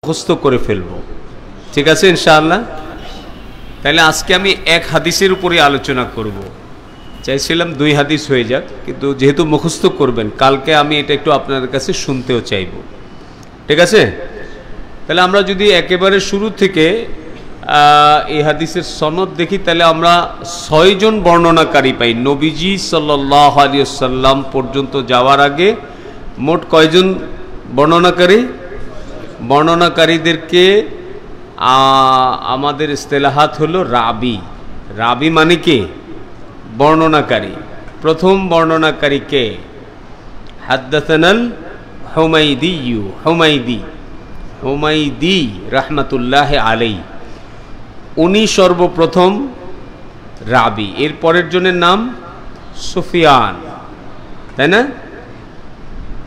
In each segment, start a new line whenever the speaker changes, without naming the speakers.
মুখস্থ করে ফেলবো, ঠিক আছে ইনশাআল্লাহ। তাহলে আজকে আমি এক হাদিসের উপরে আলোচনা করব। চাইছিলাম 2 হাদিস হয়ে যাক, কিন্তু যেহেতু মুখস্থ করবেন কালকে আমি এটা একটু আপনাদের কাছে শুনতেও চাইব, ঠিক আছে। তাহলে আমরা যদি একেবারে শুরু থেকে এই হাদিসের সনদ দেখি, তাহলে আমরা 6 জন বর্ণনাকারী পাই। নবীজি সাল্লাল্লাহু আলাইহি ওয়াসাল্লাম পর্যন্ত যাওয়ার আগে মোট কয়জন বর্ণনাকারী? বর্ণনাকারীদেরকে আমাদের ইস্তেলাহাত হলো রাবি। রাবি মানে কি? বর্ণনাকারী। প্রথম বর্ণনাকারী কে? হাদ্দাসানাল হুমাইদি, হুমাইদি রাহমাতুল্লাহ আলাইহি, উনি সর্বপ্রথম রাবি। এর পরের জনের নাম সুফিয়ান, তাই না?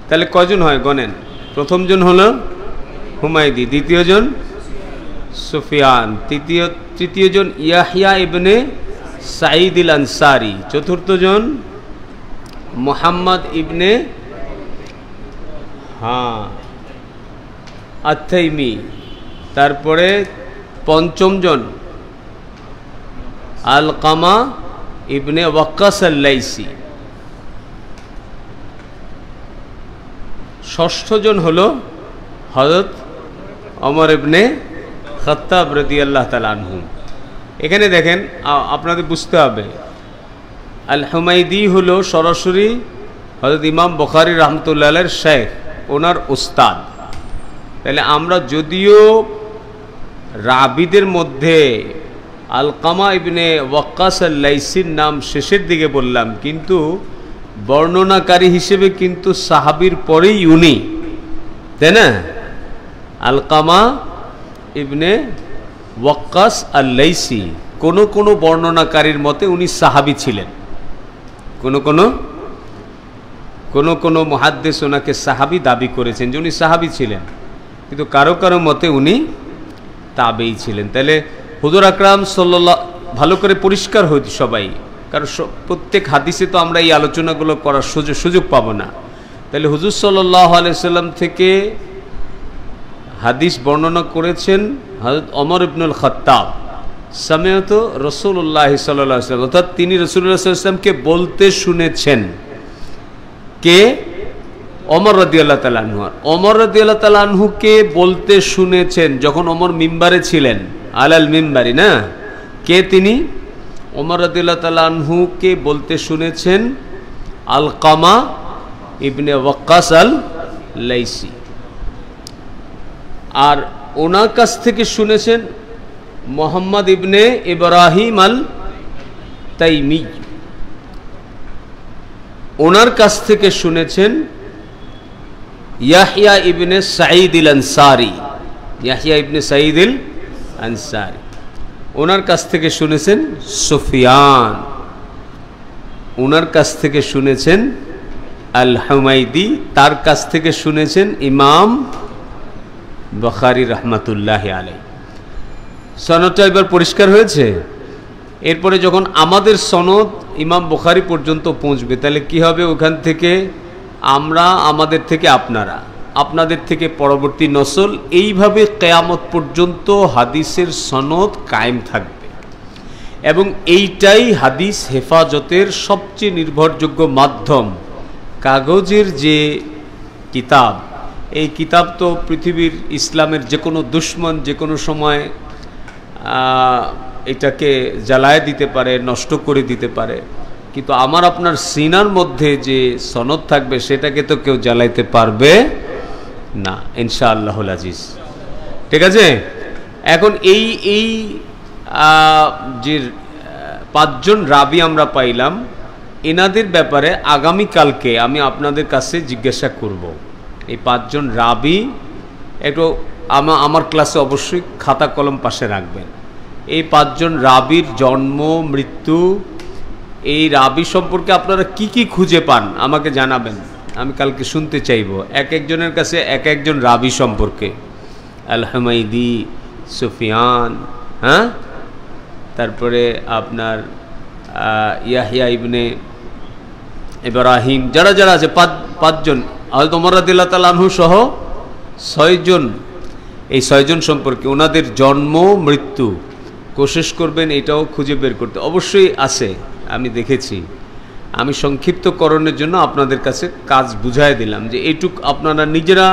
তাহলে কয়জন হয় গণেন? প্রথম জন হলো হুমাইদি, দ্বিতীয় জন সুফিয়ান, তৃতীয় জন ইয়াহইয়া ইবনে সাঈদ আল আনসারী, চতুর্থ জন মুহাম্মদ ইবনে আত-তাইমি, তারপরে পঞ্চম জন আলকামা ইবনে ওয়াক্কাস আল-লাইসি, ষষ্ঠ জন হলো হযরত ওমর ইবনে খাত্তাব রাদিয়াল্লাহু তাআলা আনহু। এখানে দেখেন, আপনাদের বুঝতে হবে আল হুমাইদি হলো সরাসরি হযরত ইমাম বুখারী রাহমাতুল্লাহ আলাইহির শেখ, ওনার উস্তাদ। তাহলে আমরা যদিও রাবিদের মধ্যে আলকামা ইবনে ওয়াক্কাস আল-লাইসির নাম শেষের দিকে বললাম, কিন্তু বর্ণনাকারী হিসেবে কিন্তু সাহাবীর পরেই উনি, তাই না? আলকামা ইবনে ওয়াক্কাস আল-লাইসি, কোন কোন বর্ণনাকারীর মতে উনি সাহাবী ছিলেন, কোন কোন মুহাদ্দিস ওনাকে সাহাবী দাবি করেছেন যে উনি সাহাবী ছিলেন, কিন্তু কারো কারো মতে উনি তাবেঈ ছিলেন। তাহলে হুজুর আকরাম সাল্লাল্লাহু, ভালো করে পরিষ্কার হইতে সবাই, কারণ প্রত্যেক হাদিসে তো আমরা এই আলোচনাগুলো করার সুযোগ পাবো না। তাহলে হুজুর সাল্লাল্লাহু আলাইহি সাল্লাম থেকে হাদিস বর্ণনা করেছেন হযরত ওমর ইবনুল খাত্তাব, সামিআতু রাসূলুল্লাহ সাল্লাল্লাহু আলাইহি ওয়াসাল্লাম, অর্থাৎ তিনি রাসূলুল্লাহ সাল্লাল্লাহু আলাইহি ওয়াসাল্লামকে বলতে শুনেছেন। কে? ওমর রাদিয়াল্লাহু তাআলা আনহু। ওমর রাদিয়াল্লাহু তাআলা আনহুকে বলতে শুনেছেন যখন ওমর মিম্বারে ছিলেন, আলাল মিম্বারি, না? কে তিনি? ওমর রাদিয়াল্লাহু তাআলা আনহুকে বলতে শুনেছেন আলকামা ইবনে ওয়াক্কাস আল-লাইসি, আর ওনার কাছ থেকে শুনেছেন মুহাম্মদ ইবনে ইব্রাহিম আল-তাইমি, ওনার কাছ থেকে শুনেছেন ইয়াহইয়া ইবনে সাঈদ আল-আনসারী, ইয়াহইয়া ইবনে সাঈদ আল-আনসারী, ওনার কাছ থেকে শুনেছেন সুফিয়ান, ওনার কাছ থেকে শুনেছেন আল হুমাইদি, তার কাছ থেকে শুনেছেন ইমাম বুখারী রাহমাতুল্লাহি আলাইহি। সনদটা এবার পরিষ্কার হয়েছে? এরপরে যখন আমাদের সনদ ইমাম বুখারী পর্যন্ত পৌঁছবে, তাহলে কি হবে? ওখান থেকে আমরা, আমাদের থেকে আপনারা, আপনাদের থেকে পরবর্তী নসল, এইভাবে কিয়ামত পর্যন্ত হাদিসের সনদ কায়েম থাকবে। এবং এইটাই হাদিস হেফাজতের সবচেয়ে নির্ভরযোগ্য মাধ্যম। কাগজের যে কিতাব, এই কিতাব তো পৃথিবীর ইসলামের যে কোনো দুশমন যে কোনো সময় এটাকে জ্বালায় দিতে পারে, নষ্ট করে দিতে পারে, কিন্তু আমার আপনার সিনার মধ্যে যে সনদ থাকবে সেটাকে তো কেউ জ্বালাইতে পারবে না, ইনশাআল্লাহুল আজিজ, ঠিক আছে। এখন এই যে 5 জন রাবি আমরা পাইলাম, এনাদের ব্যাপারে আগামীকালকে আমি আপনাদের কাছে জিজ্ঞাসা করব। এই 5 জন রাবি একটু আমার ক্লাসে অবশ্যই খাতা কলম পাশে রাখবেন। এই 5 জন রাবির জন্ম, মৃত্যু, এই রাবি সম্পর্কে আপনারা কি কি খুঁজে পান আমাকে জানাবেন, আমি কালকে শুনতে চাইব এক একজনের কাছে এক একজন রাবি সম্পর্কে। আল হুমাইদি, সুফিয়ান, হ্যাঁ, তারপরে আপনার ইয়াহইয়া ইবনে ইব্রাহিম, যারা আছে 5 জন, হযরত ওমর রাদিয়াল্লাহু তাআলা আনহু সহ 6 জন, এই 6 জন সম্পর্কে ওনাদের জন্ম মৃত্যু কোশিশ করবেন এটাও খুঁজে বের করতে। অবশ্যই আছে, আমি দেখেছি। আমি সংক্ষিপ্তকরণের জন্য আপনাদের কাছে কাজ বুঝাই দিলাম যে এইটুক আপনারা নিজেরা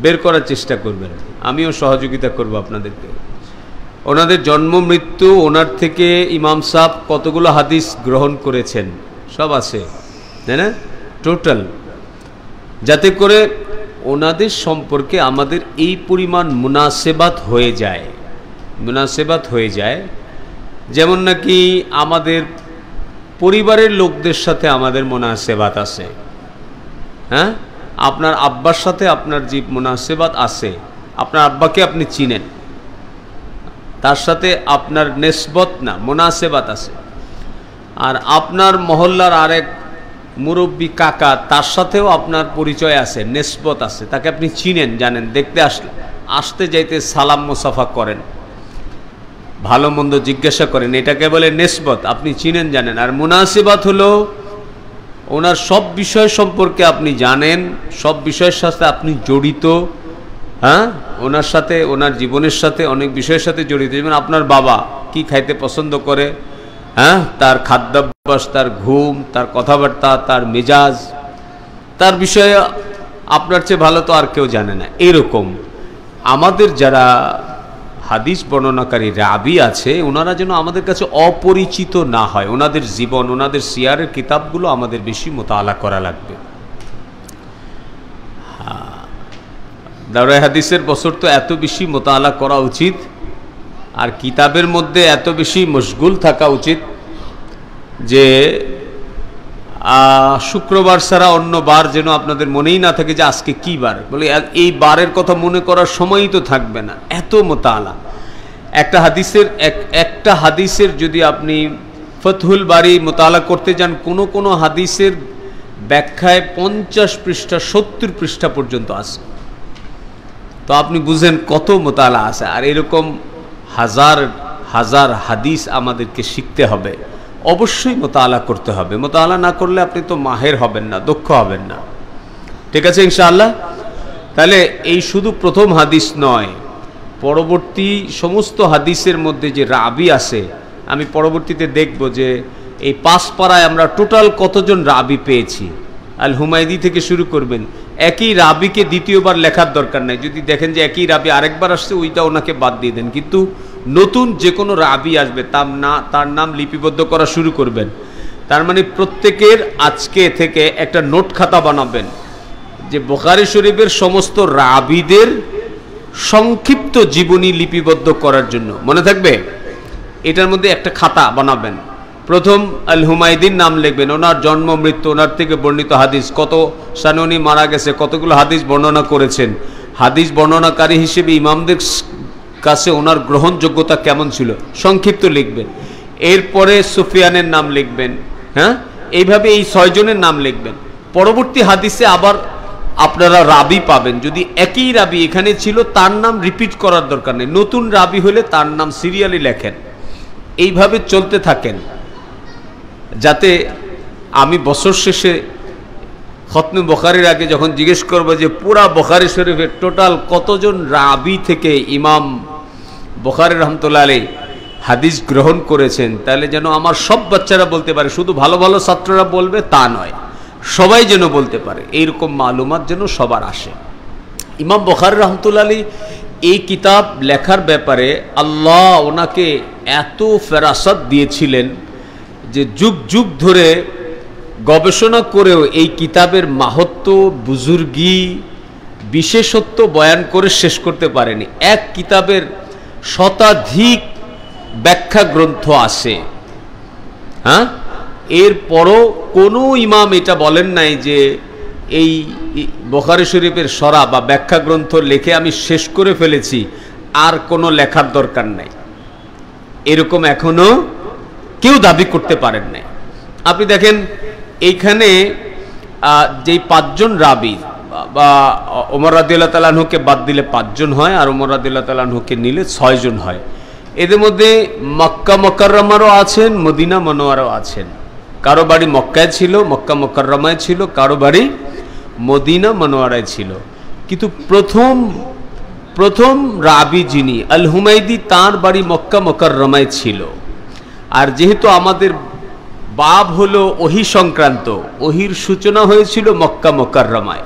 বের করার চেষ্টা করবেন, আমিও সহযোগিতা করব আপনাদেরকে। ওনাদের জন্ম মৃত্যু, ওনার থেকে ইমাম সাহেব কতগুলো হাদিস গ্রহণ করেছেন সব আছে, তাই না, টোটাল, যাতে করে ওনাদের সম্পর্কে আমাদের এই পরিমাণ মুনাসেবাত হয়ে যায়। যেমন নাকি আমাদের পরিবারের লোকদের সাথে আমাদের মুনাসেবাত আছে, হ্যাঁ, আপনার আব্বার সাথে আপনার যে মুনাসেবাত আছে, আপনার আব্বাকে আপনি চিনেন, তার সাথে আপনার নেসবত না মুনাসেবাত আছে। আর আপনার মহল্লার আরেক মুরব্বী কাকা, তার সাথেও আপনার পরিচয় আছে, নেসবত আছে, তাকে আপনি চিনেন, জানেন, দেখতে আসতে যাইতে সালাম মুসাফা করেন, ভালো মন্দ জিজ্ঞাসা করেন, এটাকে বলে নেসবত, আপনি চিনেন, জানেন। আর মুনাসিবাত হলো ওনার সব বিষয় সম্পর্কে আপনি জানেন, সব বিষয়ের সাথে আপনি জড়িত, হ্যাঁ, ওনার সাথে, ওনার জীবনের সাথে অনেক বিষয়ের সাথে জড়িত। যেমন আপনার বাবা কি খাইতে পছন্দ করে, হ্যাঁ, তার খাদ্যাভ্যাস, তার ঘুম, তার কথাবার্তা, তার মেজাজ, তার বিষয়ে আপনার চেয়ে ভালো তো আর কেউ জানে না। এরকম আমাদের যারা হাদিস বর্ণনাকারী রাবি আছে, ওনারা যেন আমাদের কাছে অপরিচিত না হয়। ওনাদের জীবন, ওনাদের সিয়ারের কিতাবগুলো আমাদের বেশি মোতালা করা লাগবে। দাওরায়ে হাদিসের বছর তো এত বেশি মোতালা করা উচিত, আর কিতাবের মধ্যে এত বেশি মশগুল থাকা উচিত যে শুক্রবার ছাড়া অন্য বার যেন আপনাদের মনেই না থাকে যে আজকে কি বার, বলে এই বারের কথা মনে করার সময়ই তো থাকবে না, এত মোতালা। একটা হাদিসের যদি আপনি ফতহুল বারি মোতালা করতে যান, কোনো হাদিসের ব্যাখ্যায় 50 পৃষ্ঠা 70 পৃষ্ঠা পর্যন্ত আছে, তো আপনি বুঝেন কত মোতালা আছে। আর এরকম হাজার হাজার হাদিস আমাদেরকে শিখতে হবে, অবশ্যই মোতালা করতে হবে। মোতালা না করলে আপনি তো মাহের হবেন না, দক্ষ হবেন না। ঠিক আছে ইনশাআল্লাহ। তাহলে এই শুধু প্রথম হাদিস নয়, পরবর্তী সমস্ত হাদিসের মধ্যে যে রাবি আছে, আমি পরবর্তীতে দেখব যে এই 5 পারায় আমরা টোটাল কতজন রাবি পেয়েছি। আল হুমায়দি থেকে শুরু করবেন, একই রাবিকে দ্বিতীয়বার লেখার দরকার নাই। যদি দেখেন যে একই রাবি আরেকবার আসছে, ওইটা ওনাকে বাদ দিয়ে দেন, কিন্তু নতুন যে কোনো রাবি আসবে তার নাম লিপিবদ্ধ করা শুরু করবেন। তার মানে প্রত্যেকের আজকে থেকে একটা নোট খাতা বানাবেন যে বুখারী শরীফের সমস্ত রাবিদের সংক্ষিপ্ত জীবনী লিপিবদ্ধ করার জন্য, মনে থাকবে, এটার মধ্যে একটা খাতা বানাবেন। প্রথম আল হুমায়দির নাম লিখবেন, ওনার জন্ম মৃত্যু, ওনার থেকে বর্ণিত হাদিস, কত সালে উনি মারা গেছে, কতগুলো হাদিস বর্ণনা করেছেন, হাদিস বর্ণনাকারী হিসেবে ইমামদের কাছে ওনার গ্রহণযোগ্যতা কেমন ছিল, সংক্ষিপ্ত লিখবেন। এরপরে সুফিয়ানের নাম লিখবেন, হ্যাঁ, এইভাবে এই 6 জনের নাম লিখবেন। পরবর্তী হাদিসে আবার আপনারা রাবি পাবেন, যদি একই রাবি এখানে ছিল তার নাম রিপিট করার দরকার নেই, নতুন রাবি হলে তার নাম সিরিয়ালি লেখেন। এইভাবে চলতে থাকেন, যাতে আমি বছর শেষে খতমে বুখারীর আগে যখন জিজ্ঞেস করব যে পুরা বুখারী শরীফের টোটাল কতজন রাবি থেকে ইমাম বুখারী রাহমাতুল্লাহ আলাইহি হাদিস গ্রহণ করেছেন, তাহলে যেন আমার সব বাচ্চারা বলতে পারে, শুধু ভালো ভালো ছাত্ররা বলবে তা নয়, সবাই যেন বলতে পারে, এইরকম মালুমাত যেন সবার আসে। ইমাম বুখারী রাহমাতুল্লাহ আলাইহি এই কিতাব লেখার ব্যাপারে আল্লাহ ওনাকে এত ফেরাসত দিয়েছিলেন যে যুগ যুগ ধরে গবেষণা করেও এই কিতাবের মাহাত্ম্য, বুজুর্গি, বিশেষত্ব বয়ান করে শেষ করতে পারেনি। এক কিতাবের শতাধিক ব্যাখ্যা গ্রন্থ আছে, হ্যাঁ, এরপরও কোনো ইমাম এটা বলেন নাই যে এই বুখারী শরীফের সরা বা ব্যাখ্যা গ্রন্থ লিখে আমি শেষ করে ফেলেছি, আর কোনো লেখার দরকার নাই, এরকম এখনো কেউ দাবি করতে পারেন নাই। আপনি দেখেন এইখানে যেই 5 জন রাবি, বা ওমর রাদিয়াল্লাহু তাআলা আনহুকে বাদ দিলে 5 জন হয়, আর ওমর রাদিয়াল্লাহু তাআলা আনহুকে নিলে 6 জন হয়। এদের মধ্যে মক্কা মুকাররমারও আছেন, মদিনা মনোয়ারাও আছেন। কারো বাড়ি মক্কায় ছিল, মক্কা মুকাররমায় ছিল, কারো বাড়ি মদিনা মনোয়ারায় ছিল। কিন্তু প্রথম প্রথম রাবি যিনি আল হুমায়দি, তাঁর বাড়ি মক্কা মুকাররমায় ছিল। আর যেহেতু আমাদের বাব হলো ওহী সংক্রান্ত, ওহীর সূচনা হয়েছিল মক্কা মুকাররমায়,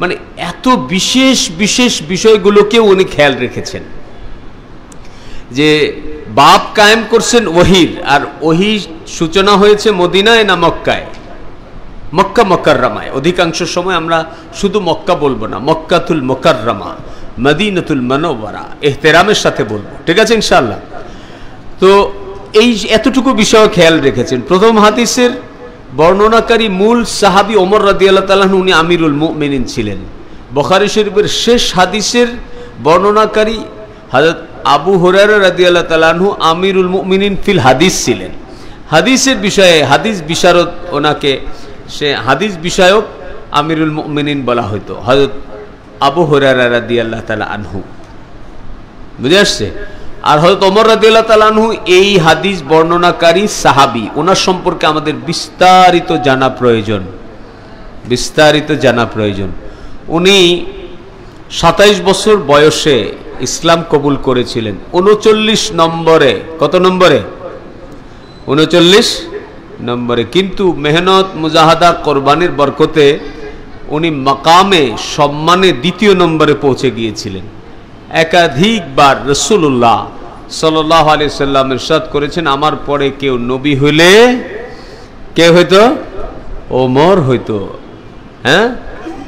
মানে এত বিশেষ বিশেষ বিষয়গুলোকে উনি খেয়াল রেখেছেন যে বাপ কায়েম করছেন ওহীর, আর ওহী সূচনা হয়েছে মদিনায় না মক্কায়? মক্কা মুকাররমায়। অধিকাংশ সময় আমরা শুধু মক্কা বলবো না, মক্কাতুল মুকাররমা, মদিনাতুল মুনাওয়ারা ইহতিরামের সাথে বলবো, ঠিক আছে ইনশাআল্লাহ। তো এই এতটুকু বিষয় খেয়াল রেখেছেন। প্রথম হাদিসের বর্ণনাকারী মূল সাহাবী ওমর রাদিয়াল্লাহু তাআলা আনহু, উনি আমিরুল মুমিনিন ছিলেন। বুখারী শরীফের শেষ হাদিসের বর্ণনাকারী হযরত আবু হুরায়রা রাদিয়াল্লাহু তাআলা আনহু আমিরুল মুমিনিন ফিল হাদিস ছিলেন। হাদিসের বিষয়ে হাদিস বিশারদ, ওনাকে সে হাদিস বিষয়ক আমিরুল মুমিনিন বলা হতো, হযরত আবু হুরায়রা রাদিয়াল্লাহু তাআলা আনহু। বুঝে আসছে? আর হযরত ওমর রাদিয়াল্লাহু তাআলা আনহু এই হাদিস বর্ণনাকারী সাহাবী, ওনার সম্পর্কে আমাদের বিস্তারিত জানা প্রয়োজন, বিস্তারিত জানা প্রয়োজন। উনি 27 বছর বয়সে ইসলাম কবুল করেছিলেন। 39 নম্বরে, কত নম্বরে? 39 নম্বরে। কিন্তু মেহনত, মুজাহাদা, কোরবানির বরকতে উনি মাকামে সম্মানে 2 নম্বরে পৌঁছে গিয়েছিলেন। একাধিকবার রাসূলুল্লাহ সাল্লাল্লাহু আলাইহি সাল্লাম ইরশাদ করেছেন, আমার পরে কেউ নবী হইলে কে হইতো? ওমর হইতো। হ্যাঁ,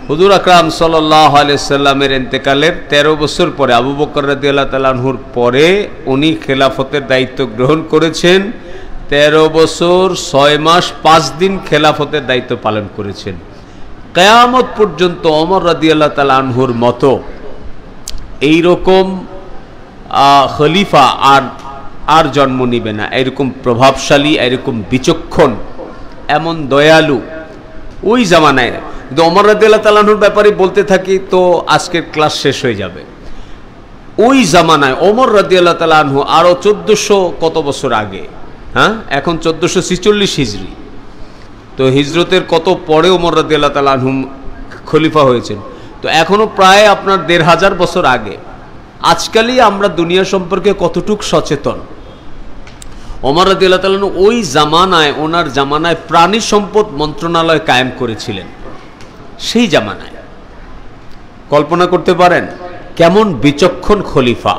হুজুর আকরাম সাল্লাল্লাহু আলাইহি সাল্লামের ইন্তেকালের 13 বছর পরে, আবু বকর রাদিয়াল্লাহু তাআলা আনহুর পরে উনি খেলাফতের দায়িত্ব গ্রহণ করেছেন। 13 বছর 6 মাস 5 দিন খেলাফতের দায়িত্ব পালন করেছেন। কিয়ামত পর্যন্ত ওমর রাদিয়াল্লাহু তাআলা আনহুর মতো এইরকম খলিফা আর জন্ম নিবে না, এরকম প্রভাবশালী, এরকম বিচক্ষণ, এমন দয়ালু ওই জামানায়। কিন্তু ওমর রাদিয়াল্লাহু তাআলা আনহুর ব্যাপারে বলতে থাকি তো আজকের ক্লাস শেষ হয়ে যাবে। ওই জামানায় ওমর রাদিয়াল্লাহু তাআলা আনহু আরো 1400 কত বছর আগে, হ্যাঁ, এখন 1446 হিজরি, তো হিজরতের কত পরে ওমর রাদিয়াল্লাহু তাআলা আনহু খলিফা হয়েছেন। তো এখনো প্রায় আপনার 1500 বছর আগে। আজকালই আমরা দুনিয়া সম্পর্কে কতটুক সচেতন। ওমর রাদিয়াল্লাহু তাআলা আনহু ওই জামানায়, ওনার জামানায় প্রাণী সম্পদ মন্ত্রণালয় কায়েম করেছিলেন। সেই জামানায় কল্পনা করতে পারেন কেমন বিচক্ষণ খলিফা।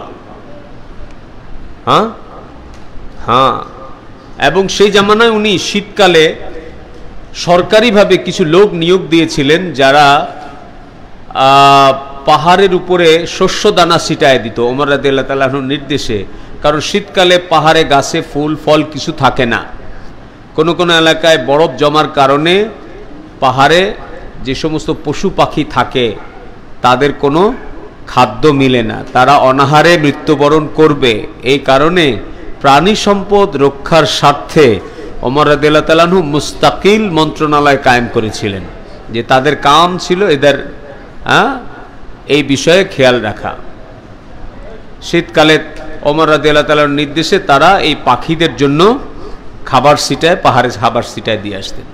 হ্যাঁ হ্যাঁ, এবং সেই জামানায় উনি শীতকালে সরকারিভাবে কিছু লোক নিয়োগ দিয়েছিলেন, যারা পাহাড়ের উপরে শস্য দানা ছিটায় দিত ওমর রাদিয়াল্লাহু তাআলা আনহুর নির্দেশে। কারণ শীতকালে পাহাড়ে গাছে ফুল ফল কিছু থাকে না, কোনো কোনো এলাকায় বরফ জমার কারণে পাহাড়ে যে সমস্ত পশু পাখি থাকে তাদের কোনো খাদ্য মিলে না, তারা অনাহারে মৃত্যুবরণ করবে। এই কারণে প্রাণী সম্পদ রক্ষার স্বার্থে ওমর রাদিয়াল্লাহু তাআলা আনহু মুস্তাকিল মন্ত্রণালয় কায়েম করেছিলেন, যে তাদের কাম ছিল এদের এই বিষয়ে খেয়াল রাখা। শীতকালে ওমর রাদিয়াল্লাহু তাআলার নির্দেশে তারা এই পাখিদের জন্য খাবার ছিটায়, পাহাড়ে খাবার ছিটায় দিয়ে আসতেন।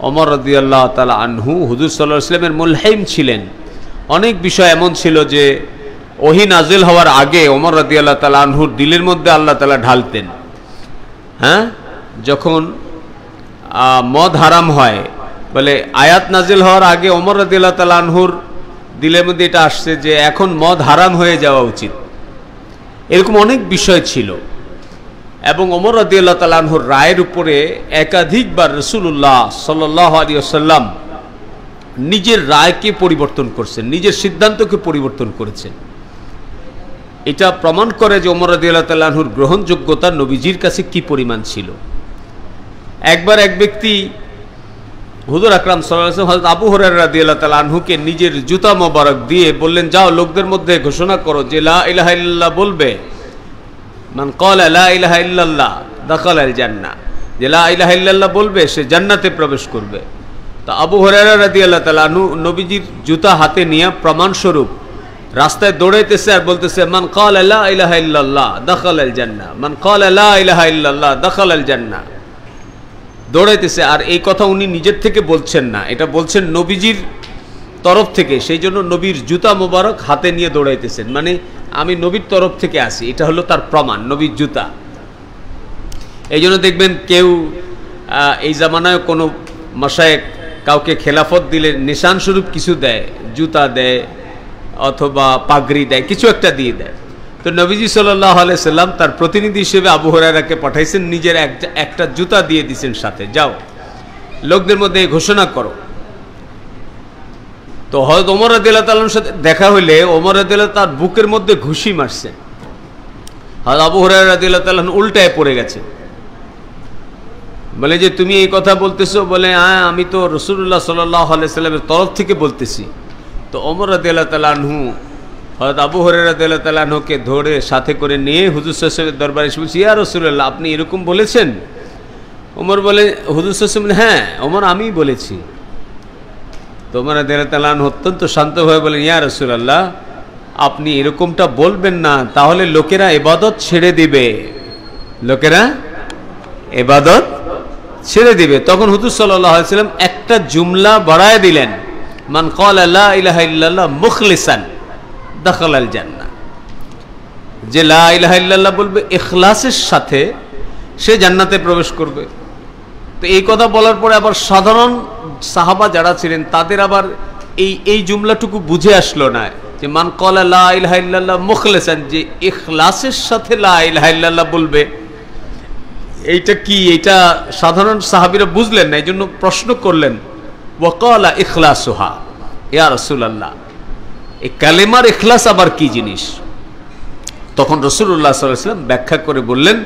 ওমর রাদিয়াল্লাহু তাআলা আনহু হুজুর সাল্লাল্লাহু আলাইহি ওয়াসাল্লামের মুলহিম ছিলেন। অনেক বিষয় এমন ছিল যে ওহী নাজিল হওয়ার আগে ওমর রাদিয়াল্লাহু তাআলা আনহুর দিলের মধ্যে আল্লাহ তাআলা ঢালতেন। হ্যাঁ, যখন মদ হারাম হয়, বলে আয়াত নাজিল হওয়ার আগে ওমর রাদিয়াল্লাহু তাআলা আনহুর দিলের মধ্যে এটা আসছে যে এখন মদ হারাম হয়ে যাওয়া উচিত। এরকম অনেক বিষয় ছিল। এবং ওমর রাদিয়াল্লাহু তাআলা আনহুর রায়ের উপরে একাধিকবার রাসূলুল্লাহ সাল্লাল্লাহু আলাইহি ওয়াসাল্লাম নিজের রায়কে পরিবর্তন করছেন, নিজের সিদ্ধান্তকে পরিবর্তন করেছেন। এটা প্রমাণ করে যে ওমর রাদিয়াল্লাহু তাআলা আনহুর গ্রহণযোগ্যতা নবীজির কাছে কি পরিমাণ ছিল। একবার এক ব্যক্তি হুজুর আকরাম সাল্লাল্লাহু আলাইহি ওয়াসাল্লাম হযরত আবু হুরায়রা রাদিয়াল্লাহু তাআলা আনহুকে নিজের জুতা মোবারক দিয়ে বললেন, যাও লোকদের মধ্যে ঘোষণা করো যে লা ইলাহা ইল্লাল্লাহ বলবে, মান ক্বালা লা ইলাহা ইল্লাল্লাহ দাখালাল জান্নাহ, যে লা ইলাহা ইল্লাল্লাহ বলবে সে জান্নাতে প্রবেশ করবে। তা আবু হুরায়রা রাদিয়াল্লাহু তাআলা আনহু নবীজির জুতা হাতে নিয়ে প্রমাণস্বরূপ রাস্তায় দৌড়াইতেছে আর বলতেছে, মান ক্বালা লা ইলাহা ইল্লাল্লাহ দাখালাল জান্নাহ, মান ক্বালা লা ইলাহা ইল্লাল্লাহ দাখালাল জান্নাহ, দৌড়াইতেছে। আর এই কথা উনি নিজের থেকে বলছেন না, এটা বলছেন নবীজির তরফ থেকে, সেই জন্য নবীর জুতা মোবারক হাতে নিয়ে দৌড়াইতেছেন, মানে আমি নবীর তরফ থেকে আসি, এটা হলো তার প্রমাণ, নবীর জুতা। এই জন্য দেখবেন কেউ এই জামানায় কোনো মাশায়েখ কাউকে খেলাফত দিলে নিশান স্বরূপ কিছু দেয়, জুতা দেয় অথবা পাগড়ি দেয়, কিছু একটা দিয়ে দেয়। তো নবীজি সাল্লাল্লাহু আলাইহি সাল্লাম তার প্রতিনিধি হিসেবে আবু হুরায়রাকে পাঠাইছেন, নিজের একটা জুতা দিয়ে দিয়েছেন সাথে, যাও লোকদের মধ্যে ঘোষণা করো। তো হযরত ওমর রাদিয়াল্লাহু তাআলার সাথে দেখা হইলে ওমর রাদিয়াল্লাহু তার বুকের মধ্যে ঘুষি মারছেন। হযরত আবু হুরায়রা রাদিয়াল্লাহু তাআলা উল্টায় পড়ে গেছে, বলে যে তুমি এই কথা বলতেছো? বলে হ্যাঁ, আমি তো রাসূলুল্লাহ সাল্লাল্লাহু আলাইহি সাল্লামের তরফ থেকে বলতেছি। তো ওমর রাদিয়াল্লাহু তাআলা আনহু হযরত আবু হুরায়রা রাদিয়াল্লাহু তাআলা আনহুকে ধরে সাথে করে নিয়ে হুজুর সাল্লাল্লাহু আলাইহি ওয়াসাল্লামের দরবারে এসে বলছে, ইয়া রাসূলুল্লাহ, আপনি এরকম বলেছেন? ওমর বলে, হুজুর সাল্লাল্লাহু আলাইহি ওয়াসাল্লাম, হ্যাঁ ওমর আমি বলেছি। তো ওমর রাদিয়াল্লাহু তাআলা আনহু অত্যন্ত শান্তভাবে বলেন, ইয়া রাসূলুল্লাহ, আপনি এরকমটা বলবেন না, তাহলে লোকেরা ইবাদত ছেড়ে দিবে, লোকেরা ইবাদত ছেড়ে দিবে। তখন হুজুর সাল্লাল্লাহু আলাইহি ওয়াসাল্লাম একটা জুমলা বাড়ায় দিলেন, মান ক্বালা লা ইলাহা ইল্লাল্লাহ মুখলিসান দাখালাল জান্নাহ, যে লা ইলাহা ইল্লাল্লাহ বলবে ইখলাসের সাথে, সে জান্নাতে প্রবেশ করবে। তো এই কথা বলার পরে আবার সাধারণ সাহাবা যারা ছিলেন তাদের আবার এই জুমলাটুকু বুঝে আসলো না, যে মান ক্বালা লা ইলাহা ইল্লাল্লাহ মুখলিসান, যে ইখলাসের সাথে লা ইলাহা ইল্লাল্লাহ বলবে, এইটা কি? এইটা সাধারণ সাহাবীরা বুঝলেন না, এই জন্য প্রশ্ন করলেন, ওয়াকালা ইখলাসুহা ইয়া রাসূলুল্লাহ, এই কালেমার ইখলাস আবার কি জিনিস? তখন রাসূলুল্লাহ সাল্লাল্লাহু আলাইহি ওয়াসাল্লাম ব্যাখ্যা করে বললেন,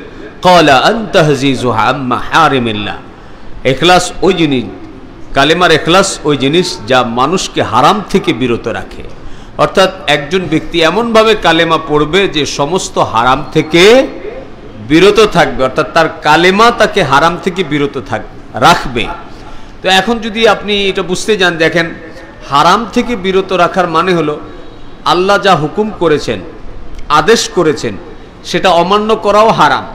ক্বালা আনতাহজিজুহা আম্মা হারিমিল্লাহ, ইখলাস ওই জিনিস, কালেমার ইখলাস ওই জিনিস যা মানুষকে হারাম থেকে বিরত রাখে। অর্থাৎ একজন ব্যক্তি এমনভাবে কালেমা পড়বে যে সমস্ত হারাম থেকে বিরত থাকবে, অর্থাৎ তার কালেমা তাকে হারাম থেকে বিরত রাখবে। তো এখন যদি আপনি এটা বুঝতে যান, দেখেন হারাম থেকে বিরত রাখার মানে হলো আল্লাহ যা হুকুম করেছেন, আদেশ করেছেন, সেটা অমান্য করাও হারাম,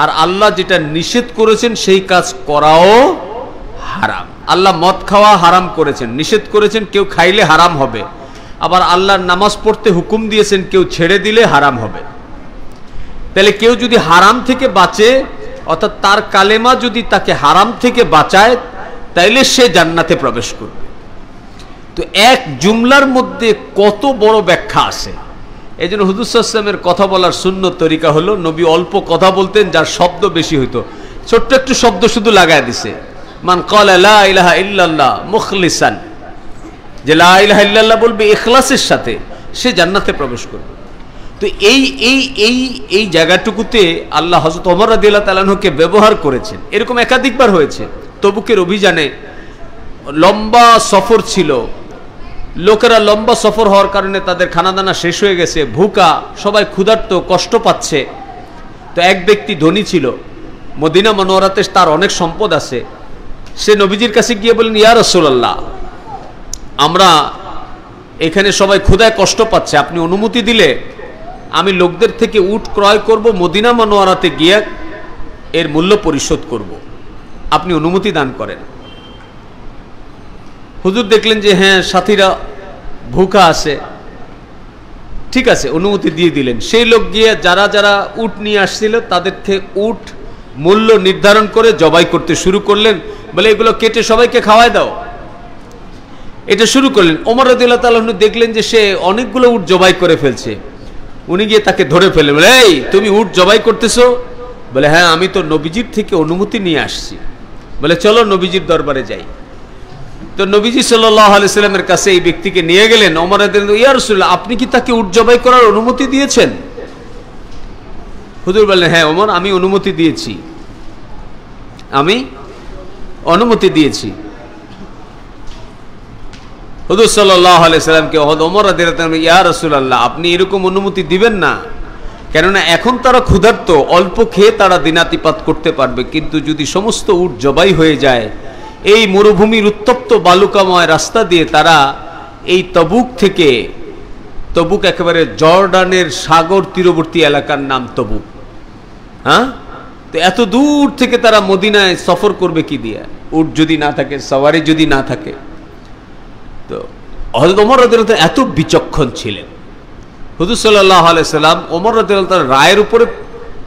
আর আল্লাহ যেটা নিষেধ করেছেন সেই কাজ করাও হারাম। আল্লাহ মদ খাওয়া হারাম করেছেন, নিষেধ করেছেন কেউ খাইলে হারাম হবে, আবার আল্লাহর নামাজ পড়তে হুকুম দিয়েছেন কেউ ছেড়ে দিলে হারাম হবে। তাহলে কেউ যদি হারাম থেকে বাঁচে, অর্থাৎ তার কালেমা যদি তাকে হারাম থেকে বাঁচায়, তাইলে সে জান্নাতে প্রবেশ করবে। তো এক জুমলার মধ্যে কত বড় ব্যাখ্যা আছে। এই জন্য হুজুর সাল্লাল্লাহু আলাইহি ওয়াসাল্লামের কথা বলার সুন্নত তরিকা হলো, নবী অল্প কথা বলতেন যার শব্দ বেশি হইতো, ছোট্ট একটু শব্দ শুধু লাগায় দিছে, মান ক্বালা লা ইলাহা ইল্লাল্লাহ মুখলিসান, যে লা ইলাহা ইল্লাল্লাহ বলবে ইখলাসের সাথে, সে জান্নাতে প্রবেশ করবে। তো এই জায়গাটুকুতে আল্লাহ হযরত ওমর রাদিয়াল্লাহু তাআলা আনহুকে ব্যবহার করেছেন। এরকম একাধিকবার হয়েছে। তবুকের অভিযানে লম্বা সফর ছিল, লোকেরা লম্বা সফর হওয়ার কারণে তাদের খানাদানা শেষ হয়ে গেছে, ভুকা, সবাই ক্ষুধার্ত, কষ্ট পাচ্ছে। তো এক ব্যক্তি ধনী ছিল, মদিনা মনোয়ারাতে তার অনেক সম্পদ আছে। সে নবীজির কাছে গিয়ে বললেন, ইয়া রাসূলুল্লাহ, আমরা এখানে সবাই ক্ষুধায় কষ্ট পাচ্ছে, আপনি অনুমতি দিলে আমি লোকদের থেকে উট ক্রয় করব, মদিনা মনোয়ারাতে গিয়ে এর মূল্য পরিশোধ করব, আপনি অনুমতি দান করেন। হুজুর দেখলেন যে হ্যাঁ, সাথীরা ভুকা আছে, ঠিক আছে, অনুমতি দিয়ে দিলেন। সেই লোক গিয়ে যারা যারা উট নিয়ে আসছিল তাদের থেকে উট মূল্য নির্ধারণ করে জবাই করতে শুরু করলেন, বলে এগুলো কেটে সবাইকে খাওয়ায় দাও, এটা শুরু করলেন। ওমর রাদিয়াল্লাহু তাআলা দেখলেন যে সে অনেকগুলো উট জবাই করে ফেলছে, উনি গিয়ে তাকে ধরে ফেললেন, বলে এই তুমি উট জবাই করতেছো? বলে হ্যাঁ, আমি তো নবীজির থেকে অনুমতি নিয়ে আসছি। বলে চলো নবীজির দরবারে যাই। তো নবীজি সাল্লাল্লাহু আলাইহি সাল্লামের কাছে এই ব্যক্তিকে নিয়ে গেলেন। ওমর রাদিয়াল্লাহু তাআলা, ইয়া রাসূলুল্লাহ, আপনি কি তাকে উট জবাই করার অনুমতি দিয়েছেন? হুজুর বললেন, হ্যাঁ ওমর, আমি অনুমতি দিয়েছি, আমি অনুমতি দিয়েছি। হুজুর সাল্লাল্লাহু আলাইহি সাল্লামকে ওমর রাদিয়াল্লাহু তাআলা, ইয়া রাসূলুল্লাহ, আপনি এরকম অনুমতি দিবেন না, কেননা এখন তারা ক্ষুধার্ত, অল্প খেয়ে তারা দিনাতিপাত করতে পারবে, কিন্তু যদি সমস্ত উট জবাই হয়ে যায়, এই মরুভূমির উত্তপ্ত বালুকাময় রাস্তা দিয়ে তারা এই তবুক থেকে, তবুক একেবারে জর্ডানের সাগর তীরবর্তী এলাকার নাম তবুক, হ্যাঁ, তো এত দূর থেকে তারা মদিনায় সফর করবে কি দিয়ে? উট যদি না থাকে, সওয়ারি যদি না থাকে। তো হযরত ওমর রাদিয়াল্লাহু তাআলা এত বিচক্ষণ ছিলেন, হুজুর সাল্লাল্লাহু আলাইহি সাল্লাম ওমর রাদিয়াল্লাহু তাআলা রায়ের উপরে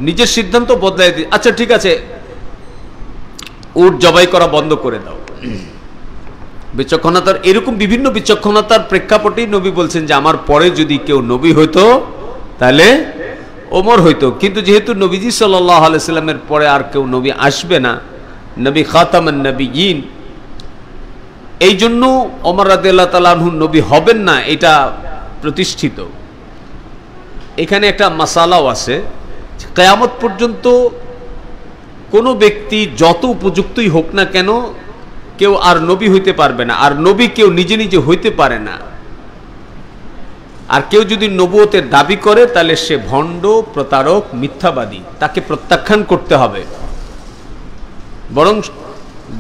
নিজের সিদ্ধান্ত বদলাই দিয়ে, আচ্ছা ঠিক আছে উট জবাই করা বন্ধ করে দাও। বিচক্ষণতার এরকম বিভিন্ন বিচক্ষণতার প্রেক্ষাপটেই নবী বলছেন যে আমার পরে যদি কেউ নবী হইতো তাহলে ওমর হইতো। কিন্তু যেহেতু নবীজি সাল্লাল্লাহু আলাইহি সাল্লামের পরে আর কেউ নবী আসবে না, নবী খাতামান নবিয়্যিন, এই জন্য ওমর রাদিয়াল্লাহু তাআলা আনহু নবী হবেন না এটা প্রতিষ্ঠিত। এখানে একটা মাসালাও আছে, কিয়ামত পর্যন্ত কোনো ব্যক্তি যত উপযুক্তই হোক না কেন কেউ আর নবী হইতে পারবে না, আর নবী কেউ নিজে নিজে হইতে পারে না। আর কেউ যদি নবুয়তের দাবি করে তাহলে সে ভণ্ড, প্রতারক, মিথ্যাবাদী, তাকে প্রত্যাখ্যান করতে হবে। বরং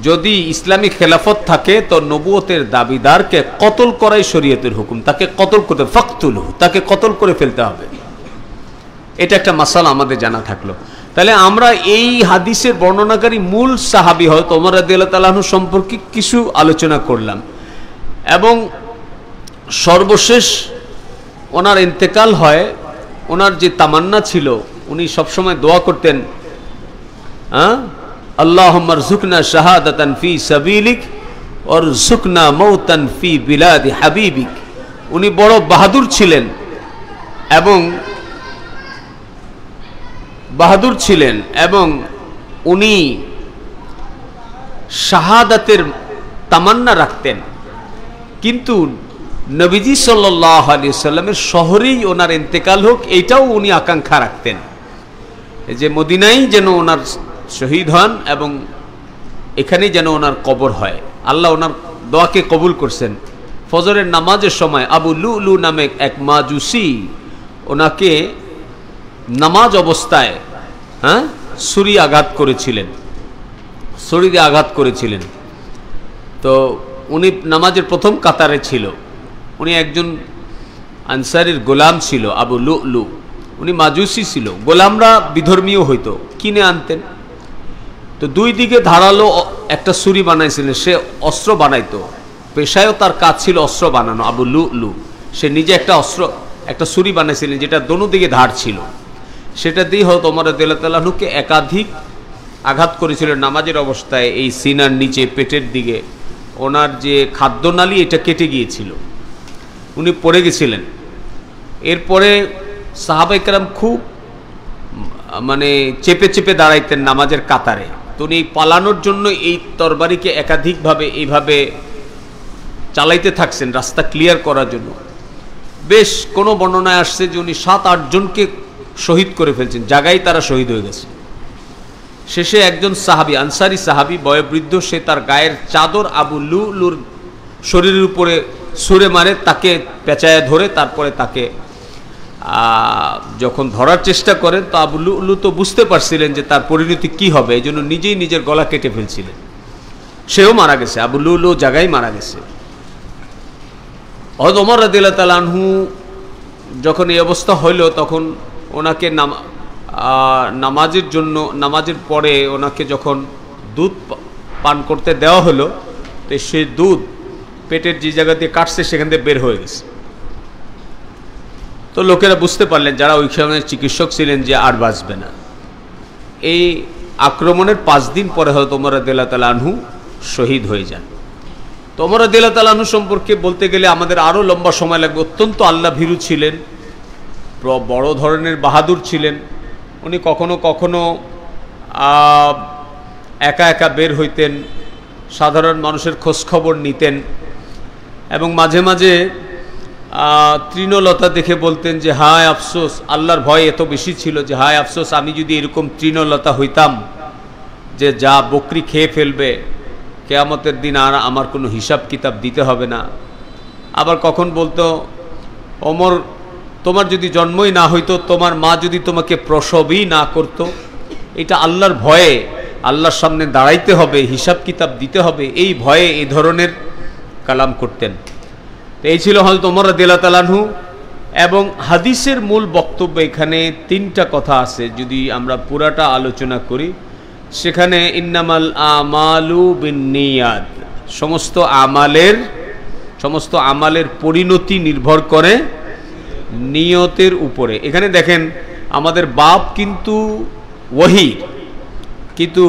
যদি ইসলামী খেলাফত থাকে তো নবুয়তের দাবিদারকে কতল করাই শরীয়তের হুকুম, তাকে কতল করতে, ফাকতুলহু, তাকে কতল করে ফেলতে হবে। এটা একটা মাসালা আমাদের জানা থাকলো। তাহলে আমরা এই হাদিসের বর্ণনাকারী মূল সাহাবী হযরত ওমর রাদিয়াল্লাহু তাআলা আনহু সম্পর্কে কিছু আলোচনা করলাম, এবং সর্বশেষ ওনার ইন্তেকাল হয়। ওনার যে তামান্না ছিল, উনি সবসময় দোয়া করতেন, আল্লাহুম্মা রযুকনা শাহাদাতান ফি সাবিলিক ওয়ারযুকনা মাউতান ফি বিলাদি হাবিবিক। উনি বড় বাহাদুর ছিলেন এবং উনি শাহাদাতের তামান্না রাখতেন, কিন্তু নবীজি সাল্লাল্লাহু আলাইহি সাল্লামের শহরেই ওনার ইন্তেকাল হোক এইটাও উনি আকাঙ্ক্ষা রাখতেন, যে মদিনায় যেন ওনার শহীদ হন এবং এখানেই যেন ওনার কবর হয়। আল্লাহ ওনার দোয়াকে কবুল করছেন। ফজরের নামাজের সময় আবু লুলু নামে এক মাজুসি ওনাকে নামাজ অবস্থায় ছুরি দিয়ে আঘাত করেছিলেন। তো উনি নামাজের প্রথম কাতারে ছিল। উনি একজন আনসারীর গোলাম ছিল, আবু লুলু। উনি মাজুসি ছিল। গোলামরা বিধর্মীয় হইতো, কিনে আনতেন। তো দুই দিকে ধারালো একটা ছুরি বানাইছিলেন, সে অস্ত্র বানাইতো। পেশায়ও তার কাজ ছিল অস্ত্র বানানো। আবু লুলু সে নিজে একটা ছুরি বানাইছিলেন যেটা দোনো দিকে ধার ছিল। সেটা দিয়ে হয়তো ওমর রাদিয়াল্লাহু তাআলা আনহুকে একাধিক আঘাত করেছিলেন নামাজের অবস্থায়। এই সিনার নিচে, পেটের দিকে ওনার যে খাদ্যনালী এটা কেটে গিয়েছিল, উনি পড়ে গেছিলেন। এরপরে সাহাবায়ে কেরাম খুব চেপে চেপে দাঁড়াইতেন নামাজের কাতারে। তো উনি পালানোর জন্য এই তরবারিকে একাধিকভাবে এইভাবে চালাইতে থাকছেন রাস্তা ক্লিয়ার করার জন্য। বেশ কোনো বর্ণনায় আসছে যে উনি 7-8 জনকে শহীদ করে ফেলছেন, জায়গায় তারা শহীদ হয়ে গেছে। শেষে একজন সাহাবী, আনসারী সাহাবী, বয়োবৃদ্ধ, সে তার গায়ের চাদর আবু লুলুর শরীরের উপরে ছুঁড়ে মারে, তাকে পেঁচায় ধরে তারপরে তাকে যখন ধরার চেষ্টা করেন তো আবু লুলু তো বুঝতে পারছিলেন যে তার পরিণতি কি হবে, এই জন্য নিজেই নিজের গলা কেটে ফেলছিলেন। সেও মারা গেছে, আবু লুলু জায়গায় মারা গেছে। হযরত ওমর রাদিয়াল্লাহু তাআলা আনহু যখন এই অবস্থা হইল তখন ওনাকে নামাজের পরে ওনাকে যখন দুধ পান করতে দেওয়া হলো, তো সেই দুধ পেটের যে জায়গা দিয়ে কাটছে সেখান থেকে বের হয়ে গেছে। তো লোকেরা বুঝতে পারলেন, যারা ওই সময় চিকিৎসক ছিলেন, যে আর বাঁচবে না। এই আক্রমণের 5 দিন পরে হয়তো ওমর রাদিয়াল্লাহু তাআলা আনহু শহীদ হয়ে যান। তো ওমর রাদিয়াল্লাহু তাআলা আনহু সম্পর্কে বলতে গেলে আমাদের আরও লম্বা সময় লাগবে। অত্যন্ত আল্লাহ ভীরু ছিলেন, বড় ধরনের বাহাদুর ছিলেন। উনি কখনো কখনো একা একা বের হইতেন, সাধারণ মানুষের খোঁজখবর নিতেন, এবং মাঝে মাঝে তৃণলতা দেখে বলতেন যে হায় আফসোস, আল্লাহর ভয় এত বেশি ছিল যে হায় আফসোস আমি যদি এরকম তৃণলতা হইতাম যে যা বকরি খেয়ে ফেলবে, কিয়ামতের দিন আর আমার কোনো হিসাব কিতাব দিতে হবে না। আবার কখন বলতো, ওমর তোমার যদি জন্মই না হইতো, তোমার মা যদি তোমাকে প্রসবই না করতো, এটা আল্লাহর ভয়ে, আল্লাহর সামনে দাঁড়াইতে হবে, হিসাব কিতাব দিতে হবে, এই ভয়ে এই ধরনের কালাম করতেন। তো এই ছিল হযরত ওমর রাদিয়াল্লাহু তাআলা আনহু। এবং হাদিসের মূল বক্তব্য এখানে 3টা কথা আছে, যদি আমরা পুরাটা আলোচনা করি সেখানে ইন্নামাল আমালু বিন্নিয়াত, সমস্ত আমালের সমস্ত আমালের পরিণতি নির্ভর করে নিয়তের উপরে। এখানে দেখেন আমাদের বাপ কিন্তু ওহী, কিন্তু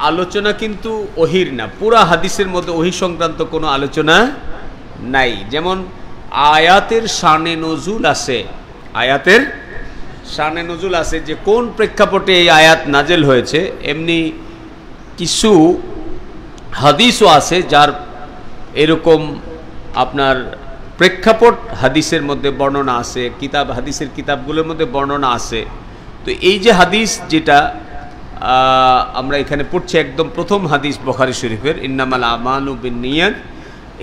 আলোচনা কিন্তু ওহির না। পুরা হাদিসের মধ্যে ওহী সংক্রান্ত কোনো আলোচনা নাই। যেমন আয়াতের শানে নজুল আছে, আয়াতের শানে নজুল আছে যে কোন প্রেক্ষাপটে এই আয়াত নাজেল হয়েছে, এমনি কিছু হাদিসও আছে যার এরকম আপনার প্রেক্ষাপট হাদিসের মধ্যে বর্ণনা আছে, কিতাব হাদিসের কিতাবগুলোর মধ্যে বর্ণনা আছে। তো এই যে হাদিস যেটা আমরা এখানে পড়ছি, একদম প্রথম হাদিস বুখারী শরীফের, ইন্নামাল আমালু বিন্নিয়াত,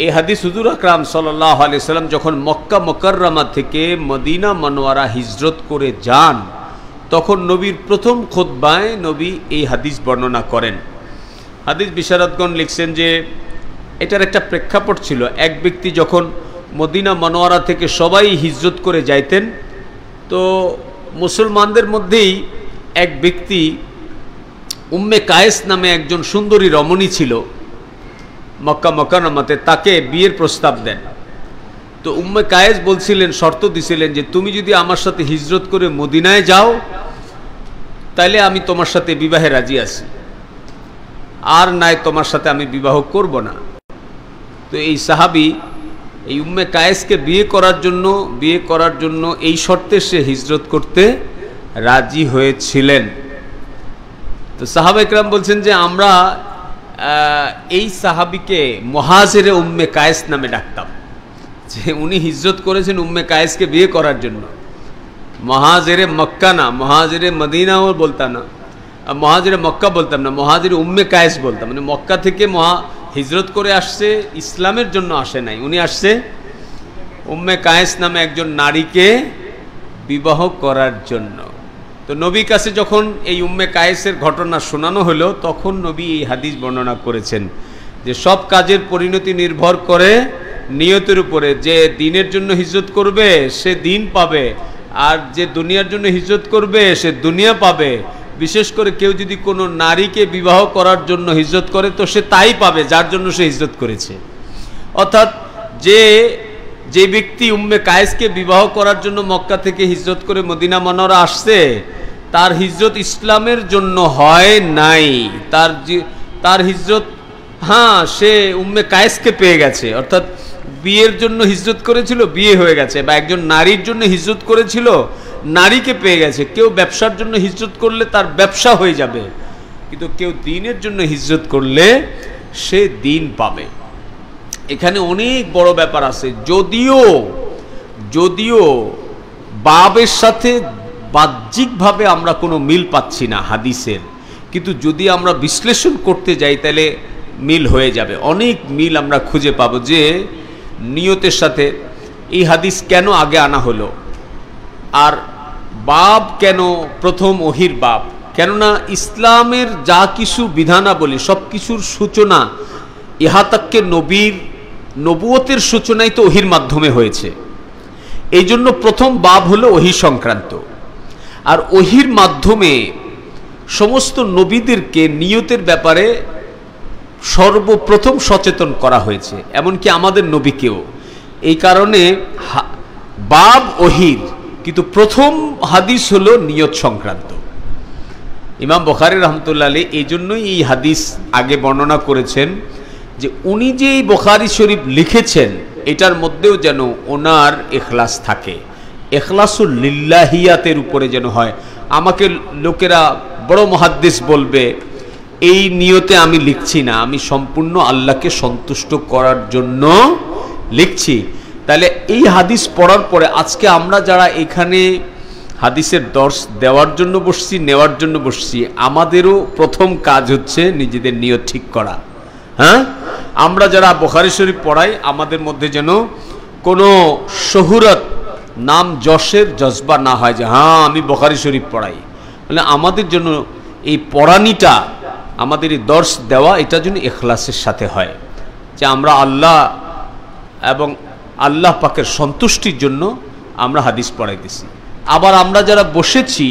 এই হাদিস হুজুর আকরাম সাল্লাল্লাহু আলাইহি সাল্লাম যখন মক্কা মুকাররমা থেকে মদিনা মনোয়ারা হিজরত করে যান, তখন নবীর প্রথম খুতবায় নবী এই হাদিস বর্ণনা করেন। হাদিস বিশারদগণ লিখছেন যে এটার একটা প্রেক্ষাপট ছিল। এক ব্যক্তি যখন মদিনা মনোয়ারা থেকে সবাই হিজরত করে যাইতেন, তো মুসলমানদের মধ্যেই এক ব্যক্তি উম্মে কায়েস নামে একজন সুন্দরী রমণী ছিল মক্কা মুকাররমাতে, তাকে বিয়ের প্রস্তাব দেন। তো উম্মে কায়েস বলছিলেন, শর্ত দিছিলেন যে তুমি যদি আমার সাথে হিজরত করে মদিনায় যাও তাহলে আমি তোমার সাথে বিবাহে রাজি আছি, আর নাই তোমার সাথে আমি বিবাহ করব না। তো এই সাহাবী এই উম্মে কায়েসকে বিয়ে করার জন্য এই শর্তে সে হিজরত করতে রাজি হয়েছিলেন। তো সাহাবা ইকরাম বলছেন যে আমরা এই সাহাবীকে মুহাজিরে উম্মে কায়েস নামে ডাকতাম, যে উনি হিজরত করেছেন উম্মে কায়েসকে বিয়ে করার জন্য। মুহাজিরে মক্কা না, মুহাজিরে মদিনাও বলতাম না, মুহাজিরে মক্কা বলতাম না, মুহাজিরে উম্মে কায়েস বলতাম। মানে মক্কা থেকে হিজরত করে আসছে, ইসলামের জন্য আসে নাই, উনি আসছে উম্মে কায়েস নামে একজন নারীকে বিবাহ করার জন্য। তো নবীর কাছে যখন এই উম্মে কায়েসের ঘটনা শোনানো হলো, তখন নবী এই হাদিস বর্ণনা করেছেন যে সব কাজের পরিণতি নির্ভর করে নিয়তের উপরে। যে দ্বীনের জন্য হিজরত করবে সে দ্বীন পাবে, আর যে দুনিয়ার জন্য হিজরত করবে সে দুনিয়া পাবে। বিশেষ করে কেউ যদি কোনো নারীকে বিবাহ করার জন্য হিজরত করে তো সে তাই পাবে যার জন্য সে হিজরত করেছে। অর্থাৎ যে ব্যক্তি উম্মে কায়েসকে বিবাহ করার জন্য মক্কা থেকে হিজরত করে মদিনা মুনাওয়ারা আসছে, তার হিজরত ইসলামের জন্য হয় নাই, তার হিজরত, হ্যাঁ, সে উম্মে কায়েসকে পেয়ে গেছে। অর্থাৎ বিয়ের জন্য হিজরত করেছিল, বিয়ে হয়ে গেছে, বা একজন নারীর জন্য হিজরত করেছিল, নারীকে পেয়ে গেছে। কেউ ব্যবসার জন্য হিজরত করলে তার ব্যবসা হয়ে যাবে, কিন্তু কেউ দ্বীনের জন্য হিজরত করলে সে দ্বীন পাবে। এখানে অনেক বড় ব্যাপার আছে। যদিও বাবের সাথে বাহ্যিকভাবে আমরা কোনো মিল পাচ্ছি না হাদিসের, কিন্তু যদি আমরা বিশ্লেষণ করতে যাই তাহলে মিল হয়ে যাবে। অনেক মিল আমরা খুঁজে পাবো যে নিয়তের সাথে এই হাদিস কেন আগে আনা হলো, আর বাব কেন প্রথম ওহির বাব। কেননা ইসলামের যা কিছু বিধানাবলী সব কিছুর সূচনা ইহা তাক্কে নবুয়তের সূচনাই তো ওহির মাধ্যমে হয়েছে। এই জন্য প্রথম বাব হলো ওহি সংক্রান্ত, আর ওহির মাধ্যমে সমস্ত নবীদেরকে নিয়তের ব্যাপারে সর্বপ্রথম সচেতন করা হয়েছে, এমনকি আমাদের নবীকেও। এই কারণে বাব ওহির, কিন্তু প্রথম হাদিস হলো নিয়ত সংক্রান্ত। ইমাম বুখারী রাহমাতুল্লাহ আলাইহি এই জন্যই এই হাদিস আগে বর্ণনা করেছেন যে উনি যে এই বুখারী শরীফ লিখেছেন এটার মধ্যেও যেন ওনার ইখলাস থাকে, ইখলাসুল লিল্লাহিয়াতের উপরে যেন হয়। আমাকে লোকেরা বড় মুহাদ্দিস বলবে, এই নিয়তে আমি লিখছি না, আমি সম্পূর্ণ আল্লাহকে সন্তুষ্ট করার জন্য লিখছি। তাহলে এই হাদিস পড়ার পরে আজকে আমরা যারা এখানে হাদিসের দর্শ দেওয়ার জন্য বসছি, নেওয়ার জন্য বসছি, আমাদেরও প্রথম কাজ হচ্ছে নিজেদের নিয়ত ঠিক করা। হ্যাঁ, আমরা যারা বুখারী শরীফ পড়াই আমাদের মধ্যে যেন কোনো শহুরত, নাম যশের জজবা না হয় যে হ্যাঁ আমি বুখারী শরীফ পড়াই। মানে আমাদের জন্য এই পড়ানিটা, আমাদের এই দর্শ দেওয়া, এটা যেন ইখলাসের সাথে হয়, যে আমরা আল্লাহ এবং আল্লাহ পাকের সন্তুষ্টির জন্য আমরা হাদিস পড়াইতেছি। আবার আমরা যারা বসেছি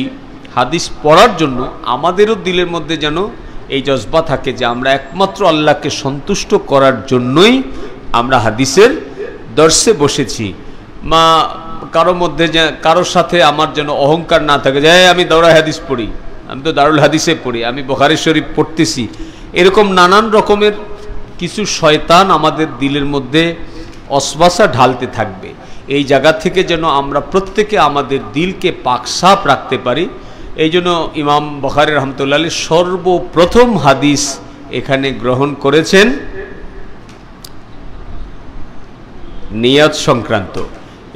হাদিস পড়ার জন্য, আমাদেরও দিলের মধ্যে যেন এই জজবা থাকে যে আমরা একমাত্র আল্লাহকে সন্তুষ্ট করার জন্যই আমরা হাদিসের দর্শে বসেছি। মা কারোর মধ্যে কারোর সাথে আমার যেন অহংকার না থাকে যে আমি দাওরা হাদিস পড়ি, আমি তো দারুল হাদিসে পড়ি, আমি বুখারী শরীফ পড়তেছি, এরকম নানান রকমের কিছু শয়তান আমাদের দিলের মধ্যে অসবাসা ঢালতে থাকবে। এই জায়গা থেকে যেন আমরা প্রত্যেকে আমাদের দিলকে পাকসাপ রাখতে পারি। এই জন্য ইমাম বুখারী রাহমাতুল্লাহ আলাইহি সর্বপ্রথম হাদিস এখানে গ্রহণ করেছেন নিয়ত সংক্রান্ত।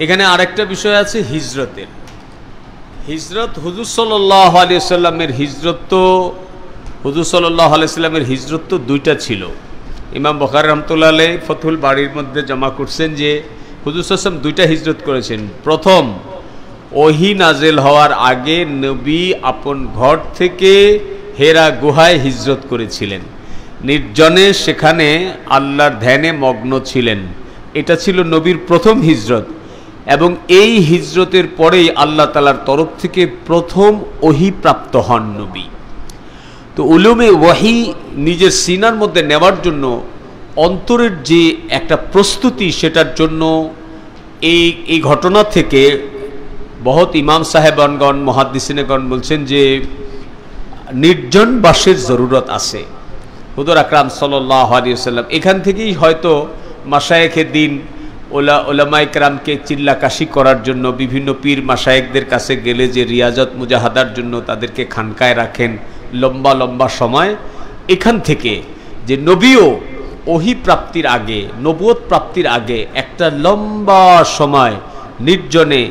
এখানে আরেকটা বিষয় আছে হিজরতের। হিজরত হুজুর সাল্লাল্লাহু আলাইহি ওয়াসাল্লামের হিজরত তো হিজরত তো দুইটা ছিল। ইমাম বুখারী রাহমাতুল্লাহ আলাইহি ফতহুল বারীর মধ্যে জমা করছেন যে হুজুর সাল্লাল্লাহু আলাইহি ওয়াসাল্লাম দুইটা হিজরত করেছেন। প্রথম ওহী নাজেল হওয়ার আগে নবী আপন ঘর থেকে হেরা গুহায় হিজরত করেছিলেন, নির্জনে সেখানে আল্লাহর ধ্যানে মগ্ন ছিলেন। এটা ছিল নবীর প্রথম হিজরত, এবং এই হিজরতের পরেই আল্লাহ তাআলার তরফ থেকে প্রথম ওহী প্রাপ্ত হন নবী। তো উলুমে ওয়াহি নিজের সিনার মধ্যে নেওয়ার জন্য অন্তরের যে একটা প্রস্তুতি, সেটার জন্য এই ঘটনা থেকে বহুত ইমাম সাহেবানগণ মুহাদ্দিসিনগণ বলছেন যে নির্জন বাসের জরুরত আছে। হুজুর আকরাম সাল্লাল্লাহু আলাইহি ওয়াসাল্লাম এখান থেকেই হয়তো মাশায়েখে দিন ওলামায়ে কেরামকে চিল্লাকাশি করার জন্য বিভিন্ন পীর মাশায়েখদের কাছে গেলে যে রিয়াজত মুজাহাদার জন্য তাদেরকে খানকায় রাখেন লম্বা লম্বা সময়, এখান থেকে যে নবীও ওহী প্রাপ্তির আগে, নবুয়ত প্রাপ্তির আগে একটা লম্বা সময় নির্জনে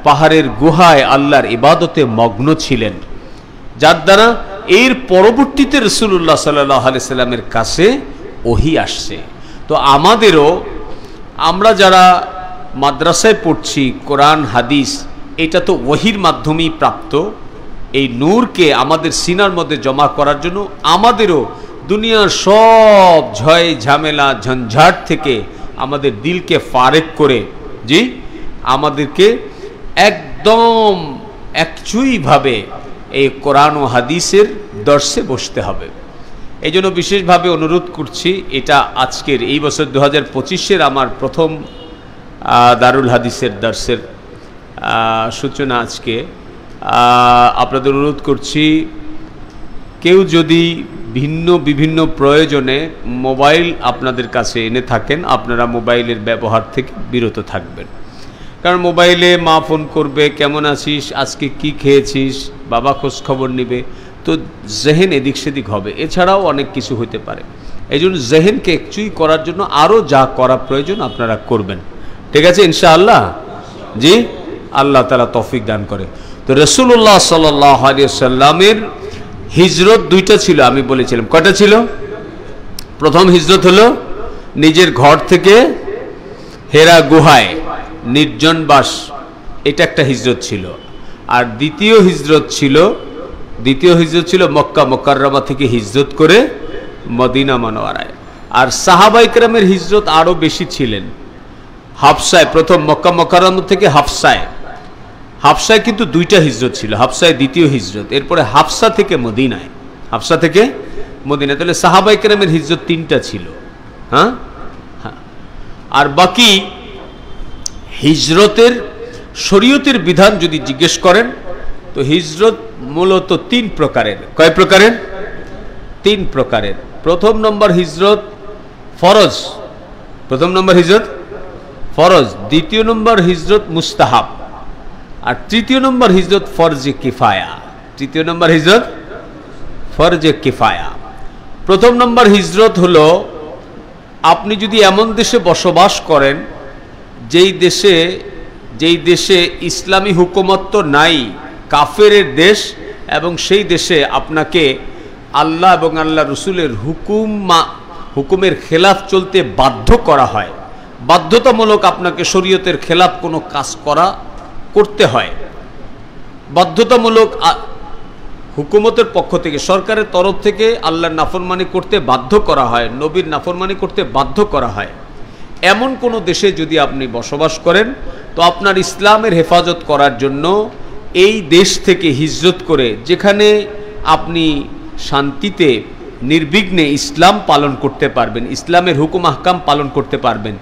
পাহাড়ের গুহায় আল্লাহর ইবাদতে মগ্ন ছিলেন, যার দ্বারা এর পরবর্তীতে রাসূলুল্লাহ সাল্লাল্লাহু আলাইহি সাল্লামের কাছে ওহী আসছে। তো আমাদেরও, আমরা যারা মাদ্রাসায় পড়ছি কোরআন হাদিস, এটা তো ওহীর মাধ্যমেই প্রাপ্ত। এই নূরকে আমাদের সিনার মধ্যে জমা করার জন্য আমাদেরও দুনিয়ার সব ঝয় ঝামেলা ঝঞ্ঝাট থেকে আমাদের দিলকে ফারেক করে আমাদেরকে একদম একচুইভাবে এই কোরআন ও হাদিসের দর্শে বসতে হবে। এই জন্য বিশেষভাবে অনুরোধ করছি, এটা আজকের এই বছর 2025-এর আমার প্রথম দারুল হাদিসের দর্শের সূচনা আজকে। আপনাদের অনুরোধ করছি, কেউ যদি বিভিন্ন প্রয়োজনে মোবাইল আপনাদের কাছে এনে থাকেন, আপনারা মোবাইলের ব্যবহার থেকে বিরত থাকবেন। কারণ মোবাইলে মা ফোন করবে, কেমন আছিস, আজকে কি খেয়েছিস, বাবা খোঁজ খবর নেবে, তো জেহেন এদিক সেদিক হবে, এছাড়াও অনেক কিছু হতে পারে। এই জন্য জেহেনকে একচুই করার জন্য আরও যা করা প্রয়োজন আপনারা করবেন। ঠিক আছে ইনশাআল্লাহ? জি, আল্লাহ তাআলা তৌফিক দান করে। তো রাসূলুল্লাহ সাল্লাল্লাহু আলাইহি ওয়াসাল্লামের হিজরত দুইটা ছিল, আমি বলেছিলাম। কয়টা ছিল? প্রথম হিজরত হলো নিজের ঘর থেকে হেরা গুহায় নির্জন বাস, এটা একটা হিজরত ছিল। আর দ্বিতীয় হিজরত ছিল মক্কা মুকাররমা থেকে হিজরত করে মদিনা মুনাওয়ারায়। আর সাহাবায়ে কেরামের হিজরত আরও বেশি ছিলেন। হাফসায়, প্রথম মক্কা মুকাররমা থেকে হাফসায় কিন্তু দুইটা হিজরত ছিল, হাফসায় দ্বিতীয় হিজরত, এরপরে হাফসা থেকে মদিনায়, তাহলে সাহাবায়ে কেরামের হিজরত তিনটা ছিল। হ্যাঁ, আর বাকি হিজরতের শরীয়তের বিধান যদি জিজ্ঞেস করেন তো হিজরত মূলত তিন প্রকারের। কয় প্রকারের? তিন প্রকারের। প্রথম নম্বর হিজরত ফরজ, দ্বিতীয় নম্বর হিজরত মুস্তাহাব, আর তৃতীয় নম্বর হিজরত ফরজে কিফায়া। প্রথম নম্বর হিজরত হলো, আপনি যদি এমন দেশে বসবাস করেন যেই দেশে ইসলামী হুকুমত নাই, কাফেরের দেশ, এবং সেই দেশে আপনাকে আল্লাহ এবং আল্লাহ রসুলের হুকুমের খেলাফ চলতে বাধ্য করা হয়, বাধ্যতামূলক আপনাকে শরীয়তের খেলাফ কোনো কাজ করতে হয়, বাধ্যতামূলক হুকুমতের পক্ষ থেকে, সরকারের তরফ থেকে আল্লাহর নাফরমানি করতে বাধ্য করা হয়, নবীর নাফরমানি করতে বাধ্য করা হয়, এমন কোনো দেশে যদি আপনি বসবাস করেন, তো আপনার ইসলামের হেফাজত করার জন্য এই দেশ থেকে হিজরত করে যেখানে আপনি শান্তিতে নির্বিঘ্নে ইসলাম পালন করতে পারবেন, ইসলামের হুকুম আহকাম পালন করতে পারবেন।